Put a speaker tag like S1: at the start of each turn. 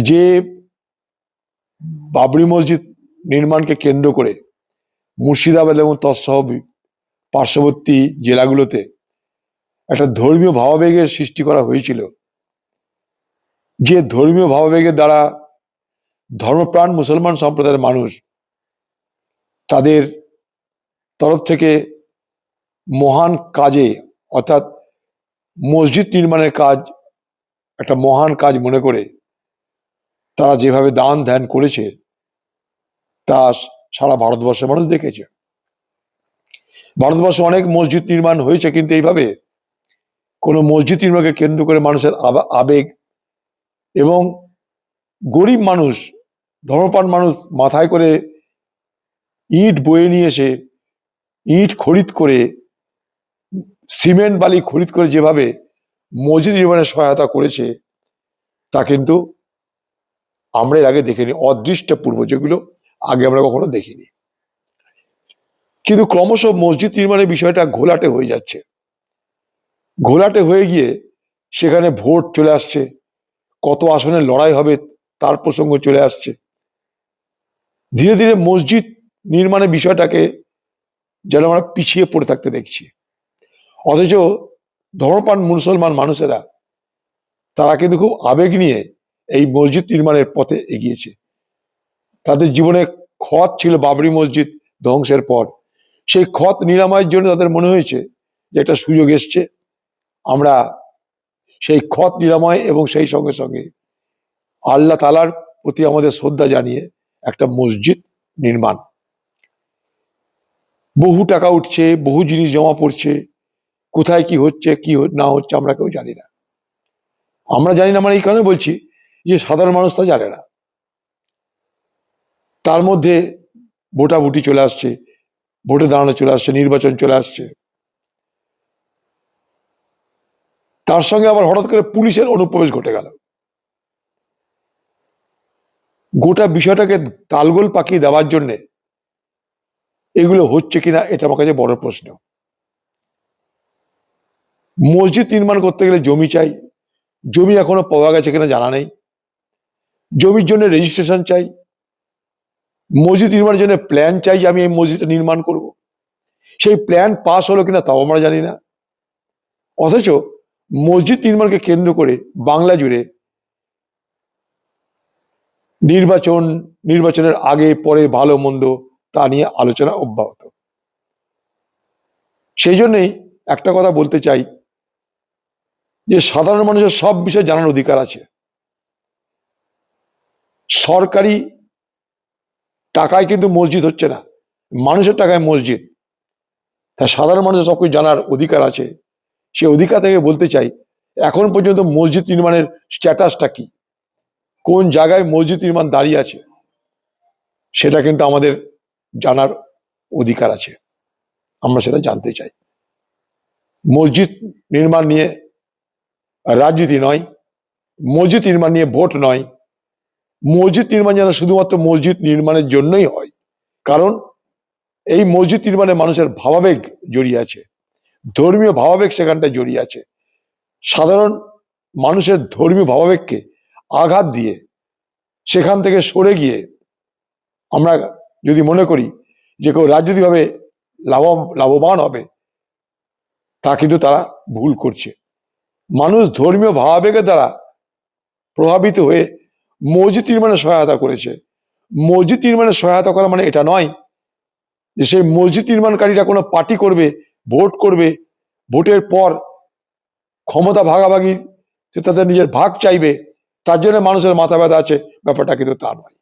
S1: যে বাবরি মসজিদ নির্মাণকে কেন্দ্র করে মুর্শিদাবাদ এবং তৎসহ পার্শ্ববর্তী জেলাগুলোতে একটা ধর্মীয় ভাবাবেগের সৃষ্টি করা হয়েছিল, যে ধর্মীয় ভাবাবেগের দ্বারা ধর্মপ্রাণ মুসলমান সম্প্রদায়ের মানুষ তাদের তরফ থেকে মহান কাজে অর্থাৎ মসজিদ নির্মাণের কাজ একটা মহান কাজ মনে করে তারা যেভাবে দান ধ্যান করেছে তা সারা ভারতবর্ষের মানুষ দেখেছে। ভারতবর্ষে অনেক মসজিদ নির্মাণ হয়েছে, কিন্তু এইভাবে কোনো মসজিদ নির্মাণকে কেন্দ্র করে মানুষের আবেগ এবং গরিব মানুষ ধর্মপ্রাণ মানুষ মাথায় করে ইট বয়ে নিয়ে এসে ইট খরিদ করে সিমেন্ট বালি খরিদ করে যেভাবে মসজিদ নির্মাণে সহায়তা করেছে তা কিন্তু আমরা এর আগে দেখিনি, অদৃষ্টপূর্ব, যেগুলো আগে আমরা কখনো দেখিনি। কিন্তু ক্রমশ মসজিদ নির্মাণের বিষয়টা ঘোলাটে হয়ে যাচ্ছে, ঘোলাটে হয়ে গিয়ে সেখানে ভোট চলে আসছে, কত আসনের লড়াই হবে তার প্রসঙ্গ চলে আসছে। ধীরে ধীরে মসজিদ নির্মাণের বিষয়টাকে যেন আমরা পিছিয়ে পড়ে থাকতে দেখছি, অথচ ধর্মপ্রাণ মুসলমান মানুষেরা তারা কিন্তু খুব আবেগ নিয়ে এই মসজিদ নির্মাণের পথে এগিয়েছে। তাদের জীবনে ক্ষত ছিল বাবরি মসজিদ ধ্বংসের পর, সেই ক্ষত নিরাময়ের জন্য তাদের মনে হয়েছে যে একটা সুযোগ এসছে, আমরা সেই ক্ষত নিরাময় এবং সেই সঙ্গে সঙ্গে আল্লাহ তাআলার প্রতি আমাদের শ্রদ্ধা জানিয়ে একটা মসজিদ নির্মাণ। বহু টাকা উঠছে, বহু জিনিস জমা পড়ছে, কোথায় কি হচ্ছে কি না হচ্ছে আমরা কেউ জানি না। আমরা জানি না মানে এই কারণে বলছি যে সাধারণ মানুষ তা জানে না। তার মধ্যে ভোটাভুটি চলে আসছে, ভোটে দাঁড়ানো চলে আসছে, নির্বাচন চলে আসছে, তার সঙ্গে আবার হঠাৎ করে পুলিশের অনুপ্রবেশ ঘটে গেল। গোটা বিষয়টাকে তালগোল পাকিয়ে দেওয়ার জন্য এগুলো হচ্ছে কিনা এটা আমার কাছে বড় প্রশ্ন। মসজিদ নির্মাণ করতে গেলে জমি চাই, জমি এখনো পাওয়া গেছে কিনা জানা নেই, জমির জন্য রেজিস্ট্রেশন চাই, মসজিদ নির্মাণের জন্য প্ল্যান চাই যে আমি এই মসজিদটা নির্মাণ করব, সেই প্ল্যান পাস হলো কিনা তাও আমরা জানি না। অথচ মসজিদ নির্মাণকে কেন্দ্র করে বাংলা জুড়ে নির্বাচনের আগে পরে ভালো মন্দ তা নিয়ে আলোচনা অব্যাহত। সেই জন্যই একটা কথা বলতে চাই যে সাধারণ মানুষের সব বিষয় জানার অধিকার আছে। সরকারি টাকায় কিন্তু মসজিদ হচ্ছে না, মানুষের টাকায় মসজিদ, তাই সাধারণ মানুষের সবকিছু জানার অধিকার আছে। সে অধিকার থেকে বলতে চাই এখন পর্যন্ত মসজিদ নির্মাণের স্ট্যাটাসটা কি, কোন জায়গায় মসজিদ নির্মাণ দাঁড়িয়ে আছে, সেটা কিন্তু আমাদের জানার অধিকার আছে, আমরা সেটা জানতে চাই। মসজিদ নির্মাণ নিয়ে রাজনীতি নয়, মসজিদ নির্মাণ নিয়ে ভোট নয়, মসজিদ নির্মাণ যেন শুধুমাত্র মসজিদ নির্মাণের জন্যই হয়, কারণ এই মসজিদ নির্মাণে মানুষের ভাবাবেগ জড়িয়ে আছে, ধর্মীয় ভাবাবেগ সেখানটায় জড়িয়ে আছে। সাধারণ মানুষের ধর্মীয় ভাবাবেগকে আঘাত দিয়ে সেখান থেকে সরে গিয়ে আমরা যদি মনে করি যে কেউ রাজনৈতিকভাবে লাভবান হবে, তা কিন্তু তারা ভুল করছে। মানুষ ধর্মীয় ভাবাবেগের দ্বারা প্রভাবিত হয়ে মসজিদ নির্মাণে সহায়তা করেছে। মসজিদ নির্মাণে সহায়তা করা মানে এটা নয় যে সেই মসজিদ নির্মাণকারীরা কোনো পার্টি করবে, ভোট করবে, ভোটের পর ক্ষমতা ভাগাভাগি তাদের নিজের ভাগ চাইবে, তার জন্য মানুষের মাথা ব্যথা আছে, ব্যাপারটা কিন্তু তা নয়।